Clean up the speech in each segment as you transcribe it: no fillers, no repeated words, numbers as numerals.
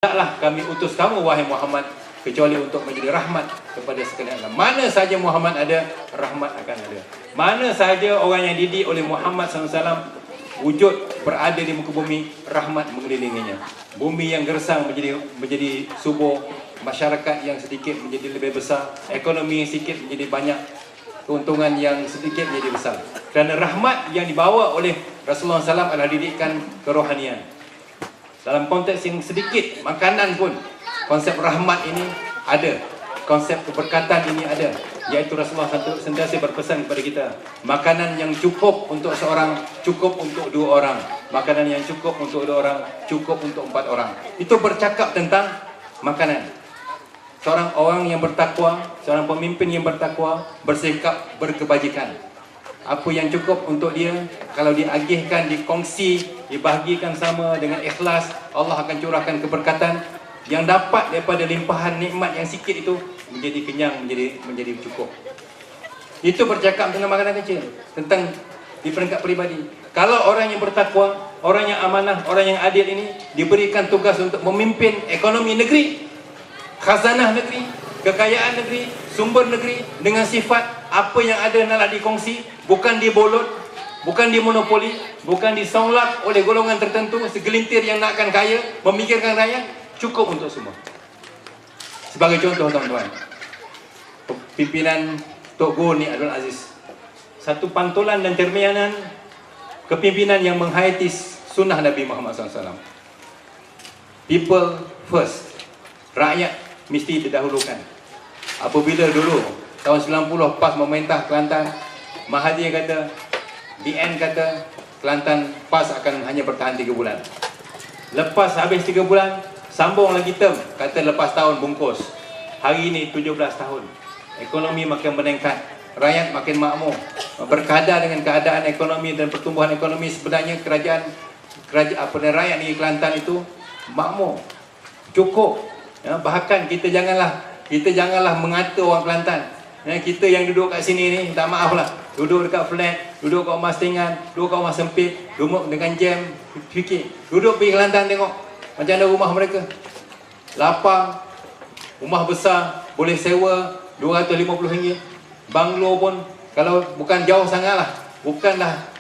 Tidaklah kami utus kamu wahai Muhammad kecuali untuk menjadi rahmat kepada sekalian alam. Mana saja Muhammad ada, rahmat akan ada. Mana saja orang yang didik oleh Muhammad SAW wujud berada di muka bumi, rahmat mengelilinginya. Bumi yang gersang menjadi subur, masyarakat yang sedikit menjadi lebih besar, ekonomi yang sedikit menjadi banyak, keuntungan yang sedikit menjadi besar. Kerana rahmat yang dibawa oleh Rasulullah SAW adalah didikan kerohanian. Dalam konteks yang sedikit, makanan pun konsep rahmat ini ada, konsep keberkatan ini ada, iaitu Rasulullah sentiasa berpesan kepada kita, makanan yang cukup untuk seorang, cukup untuk 2 orang, makanan yang cukup untuk 2 orang, cukup untuk 4 orang. Itu bercakap tentang makanan. Seorang orang yang bertakwa, seorang pemimpin yang bertakwa, bersikap berkebajikan. Apa yang cukup untuk dia, kalau diagihkan, dikongsi, dibahagikan sama dengan ikhlas, Allah akan curahkan keberkatan yang dapat daripada limpahan nikmat yang sikit itu menjadi kenyang, menjadi cukup. Itu bercakap tentang makanan kecil, tentang di peringkat peribadi. Kalau orang yang bertakwa, orang yang amanah, orang yang adil ini diberikan tugas untuk memimpin ekonomi negeri, khazanah negeri, kekayaan negeri, sumber negeri dengan sifat apa yang ada naklah dikongsi, bukan dibolot, bukan dimonopoli, bukan disonglak oleh golongan tertentu, segelintir yang nakkan kaya, memikirkan rakyat, cukup untuk semua. Sebagai contoh tuan-tuan, pimpinan Tok Guru ni Abdul Aziz, satu pantulan dan cerminan kepimpinan yang menghayati sunnah Nabi Muhammad SAW. People first, rakyat mesti didahulukan. Apabila dulu tahun 90 PAS memerintah Kelantan, Mahathir kata, BN kata Kelantan PAS akan hanya bertahan 3 bulan. Lepas habis 3 bulan, sambung lagi term, kata lepas tahun bungkus. Hari ini 17 tahun, ekonomi makin meningkat, rakyat makin makmur. Berkadar dengan keadaan ekonomi dan pertumbuhan ekonomi, sebenarnya kerajaan rakyat di Kelantan itu makmur, cukup. Ya, bahkan kita janganlah mengata orang Kelantan. Ya, kita yang duduk kat sini ni, minta maaf lah, duduk dekat flat, duduk kat rumah setingan, duduk kat rumah sempit, duduk dengan jam, fikir. Duduk pergi Kelantan tengok macam mana rumah mereka. Lapang, rumah besar, boleh sewa RM250. Banglo pun, kalau bukan jauh sangat lah,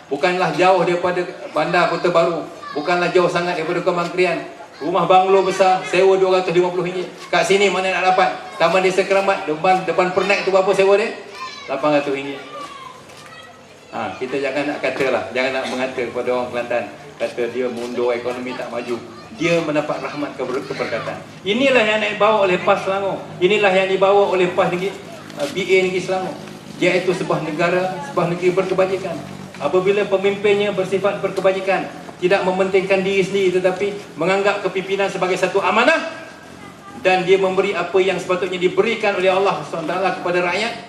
bukanlah jauh daripada bandar Kota Baru, bukanlah jauh sangat daripada Kembang Krian. Rumah banglo besar, sewa RM250. Kat sini mana nak dapat? Taman Desa Keramat, depan Pernak tu berapa sewa dia? RM800. Kita jangan nak kata lah, jangan nak mengata kepada orang Kelantan, kata dia mundur, ekonomi tak maju. Dia mendapat rahmat keberkatan. Inilah yang dibawa oleh PAS Selangor. Inilah yang dibawa oleh PAS negeri, BA Negeri Selangor. Iaitu sebuah negeri berkebajikan. Apabila pemimpinnya bersifat berkebajikan, tidak mementingkan diri sendiri tetapi menganggap kepimpinan sebagai satu amanah, dan dia memberi apa yang sepatutnya diberikan oleh Allah SWT kepada rakyat,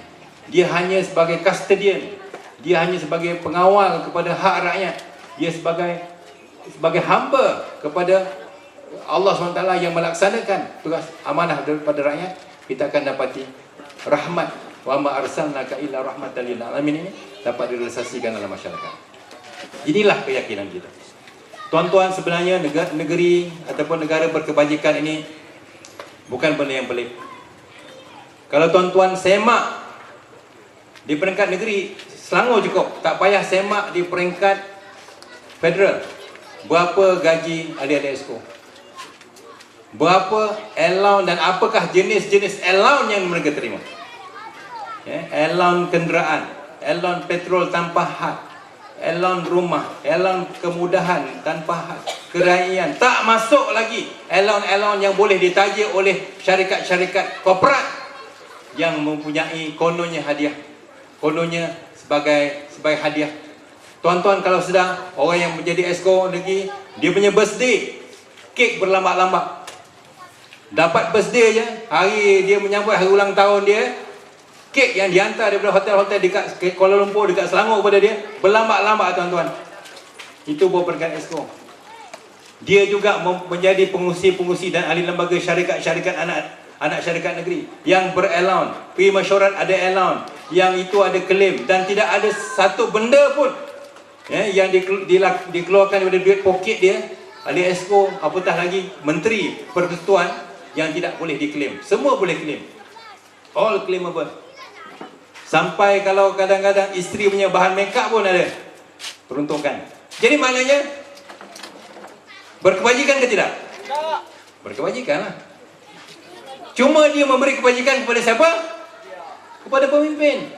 dia hanya sebagai custodian, dia hanya sebagai pengawal kepada hak rakyat, dia sebagai hamba kepada Allah SWT yang melaksanakan tugas amanah daripada rakyat, kita akan dapati rahmat wa ma arsalnaka illa rahmatan lil alamin ini dapat direalisasikan dalam masyarakat. Inilah keyakinan kita. Tuan-tuan, sebenarnya negeri ataupun negara berkebajikan ini bukan benda yang pelik. Kalau tuan-tuan semak di peringkat negeri, Selangor cukup, tak payah semak di peringkat federal. Berapa gaji adik-adik esko? Berapa allowance dan apakah jenis-jenis allowance yang mereka terima? Allowance kenderaan, allowance petrol tanpa had, allowance rumah, allowance kemudahan tanpa had, kerajaan, tak masuk lagi allowance yang boleh ditaja oleh syarikat-syarikat korporat yang mempunyai kononnya hadiah, kononnya sebagai hadiah. Tuan-tuan kalau sedar, orang yang menjadi esko negeri, dia punya birthday kek berlambak-lambak. Dapat birthday je, hari dia menyambut hari ulang tahun dia, kek yang dihantar daripada hotel-hotel dekat Kuala Lumpur, dekat Selangor kepada dia, berlambak-lambak tuan-tuan. Itu peringkat esko. Dia juga menjadi pengurusi-pengurusi dan ahli lembaga syarikat-syarikat anak syarikat negeri yang ber-allowance, pergi mesyuarat ada allowance, yang itu ada claim, dan tidak ada satu benda pun yang dikeluarkan daripada duit poket dia ahli esko, apatah lagi menteri persekutuan yang tidak boleh diklaim. Semua boleh claim. All claimable. Sampai kalau kadang-kadang isteri punya bahan makeup pun ada peruntukan. Jadi maknanya berkewajikan ke tidak? Berkewajikan lah. Cuma dia memberi kewajikan kepada siapa? Kepada pemimpin.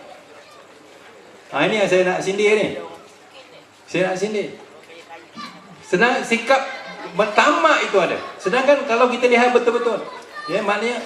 Ini yang saya nak sindir ni. Saya nak sindir. Senang sikap bertamak itu ada. Sedangkan kalau kita lihat betul-betul, ya, maknanya